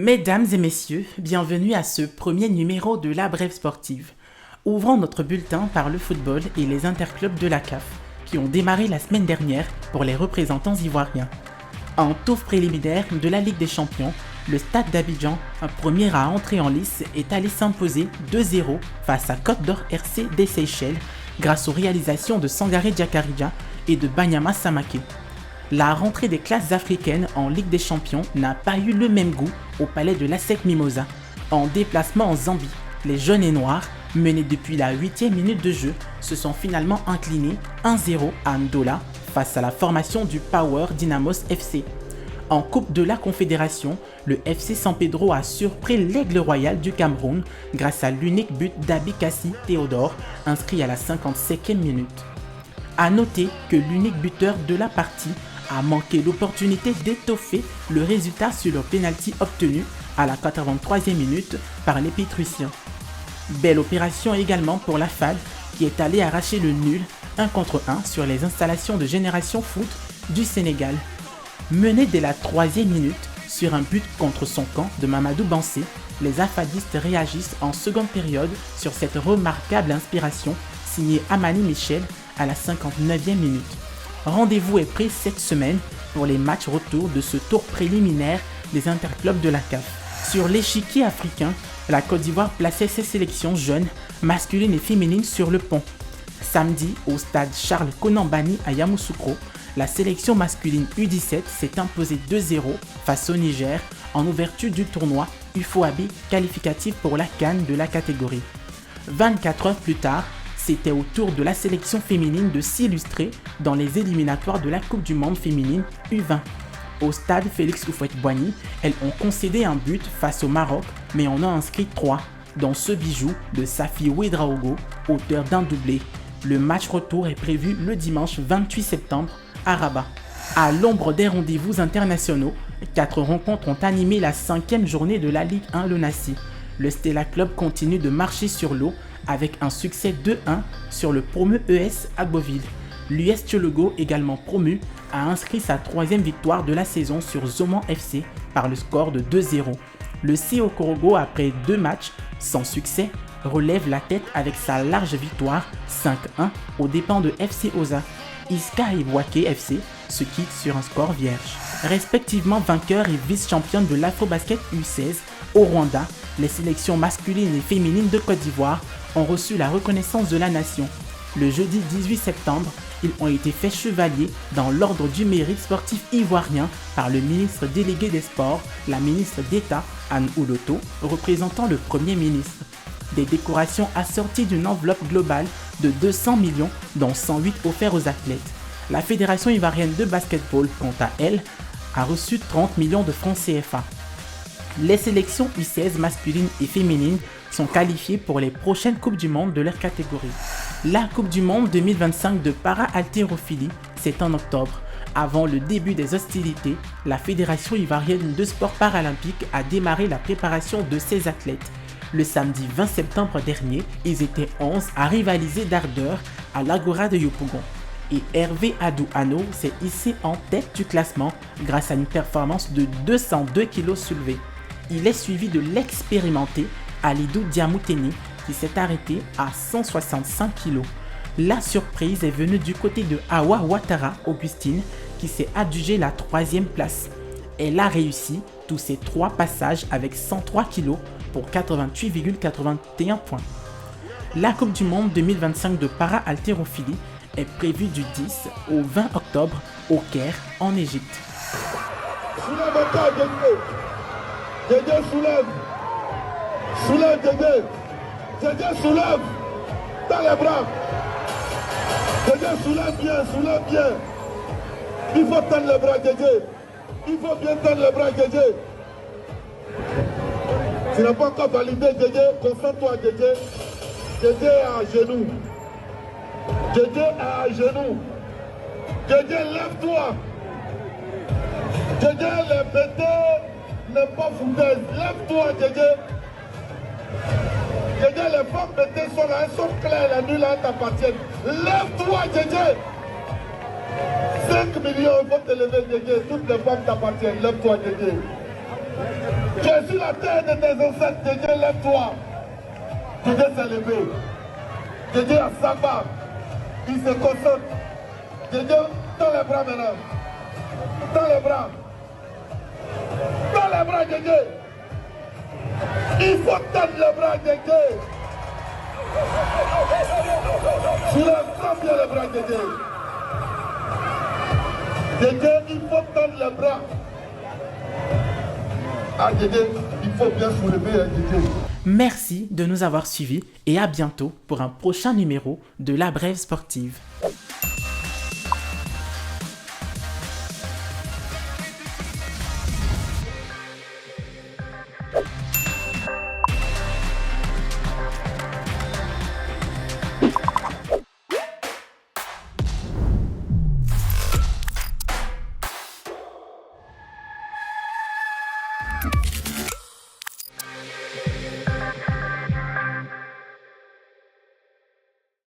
Mesdames et messieurs, bienvenue à ce premier numéro de La Brève Sportive. Ouvrons notre bulletin par le football et les interclubs de la CAF, qui ont démarré la semaine dernière pour les représentants ivoiriens. En tour préliminaire de la Ligue des Champions, le Stade d'Abidjan, premier à entrer en lice, est allé s'imposer 2-0 face à Côte d'Or RC des Seychelles grâce aux réalisations de Sangaré Diakarija et de Banyama Samake. La rentrée des classes africaines en Ligue des Champions n'a pas eu le même goût au palais de l'ASEC Mimosa. En déplacement en Zambie, les jaunes et noirs, menés depuis la 8e minute de jeu, se sont finalement inclinés 1-0 à Ndola face à la formation du Power Dynamos FC. En Coupe de la Confédération, le FC San Pedro a surpris l'Aigle Royal du Cameroun grâce à l'unique but d'Abikassi Théodore, inscrit à la 55e minute. A noter que l'unique buteur de la partie a manqué l'opportunité d'étoffer le résultat sur le pénalty obtenu à la 83e minute par les Pétrussiens. Belle opération également pour la FAD qui est allée arracher le nul 1 contre 1 sur les installations de Génération Foot du Sénégal. Mené dès la 3e minute sur un but contre son camp de Mamadou Bansé, les afadistes réagissent en seconde période sur cette remarquable inspiration signée Amani Michel à la 59e minute. Rendez-vous est pris cette semaine pour les matchs retour de ce tour préliminaire des interclubs de la CAF. Sur l'échiquier africain, la Côte d'Ivoire plaçait ses sélections jeunes, masculines et féminines sur le pont. Samedi, au stade Charles Konambani à Yamoussoukro, la sélection masculine U17 s'est imposée 2-0 face au Niger en ouverture du tournoi UFOAB qualificatif pour la CAN de la catégorie. 24 heures plus tard, c'était au tour de la sélection féminine de s'illustrer dans les éliminatoires de la Coupe du Monde féminine U20. Au stade Félix Houphouët-Boigny, elles ont concédé un but face au Maroc, mais en ont inscrit 3, dont ce bijou de Safi Ouedraogo, auteur d'un doublé. Le match retour est prévu le dimanche 28 septembre à Rabat. À l'ombre des rendez-vous internationaux, 4 rencontres ont animé la 5e journée de la Ligue 1 Lonassi. Le Stella Club continue de marcher sur l'eau avec un succès 2-1 sur le promu ES Agboville. L'US Tchologo, également promu, a inscrit sa 3e victoire de la saison sur Zoman FC par le score de 2-0. Le CO Korogo, après 2 matchs sans succès, relève la tête avec sa large victoire 5-1 aux dépens de FC Oza. Iska et Bouaké FC se quittent sur un score vierge. Respectivement vainqueurs et vice-championnes de l'Afrobasket U16 au Rwanda, les sélections masculines et féminines de Côte d'Ivoire ont reçu la reconnaissance de la nation. Le jeudi 18 septembre, ils ont été faits chevaliers dans l'ordre du mérite sportif ivoirien par le ministre délégué des Sports, la ministre d'État Anne Ouloto, représentant le Premier ministre. Des décorations assorties d'une enveloppe globale de 200 millions, dont 108 offerts aux athlètes. La Fédération ivoirienne de basketball, quant à elle, a reçu 30 millions de francs CFA. Les sélections U16 masculines et féminines sont qualifiées pour les prochaines Coupes du Monde de leur catégorie. La Coupe du Monde 2025 de para-haltérophilie, c'est en octobre. Avant le début des hostilités, la Fédération ivoirienne de sport paralympique a démarré la préparation de ses athlètes. Le samedi 20 septembre dernier, ils étaient 11 à rivaliser d'ardeur à l'Agora de Yopougon. Et Hervé Adou-Ano s'est hissé en tête du classement grâce à une performance de 202 kg soulevés. Il est suivi de l'expérimenté Alidou Diamouteni qui s'est arrêté à 165 kg. La surprise est venue du côté de Awa Ouattara Augustine qui s'est adjugé la 3e place. Elle a réussi tous ses 3 passages avec 103 kg pour 88,81 points. La Coupe du Monde 2025 de para-haltérophilie est prévue du 10 au 20 octobre au Caire, en Égypte. Dédé soulève. Soulève Dédé. Dédé soulève. Dans les bras. Dédé soulève bien. Il faut tendre les bras Dédé. Il faut bien tendre les bras Dédé. Tu n'as pas encore validé Dédé. Concentre-toi Dédé. Dédé est à genoux. Dédé est à genoux. Dédé, lève-toi. Dédé, les bêtés n'est pas foutaise. Lève-toi, Dédé. Dédé, les femmes bêtées sont là. Elles sont claires. La nuit là, elles t'appartiennent. Lève-toi, Dédé. 5 millions, il faut te lever, Dédé. Toutes les femmes t'appartiennent. Lève-toi, Dédé. Tu es sur la terre de tes ancêtres, Dédé, lève-toi. Dédé s'est levé. Dédé a sa barbe. Il se concentre. Dédé, tends les bras maintenant. Tends les bras. Tends les bras, Dédé. Il faut tendre les bras, Dédé. Soulève, prends bien les bras, Dédé. Dédé, il faut tendre les bras. Ah, Dédé, il faut bien soulever, Dédé. Merci de nous avoir suivis et à bientôt pour un prochain numéro de La Brève Sportive.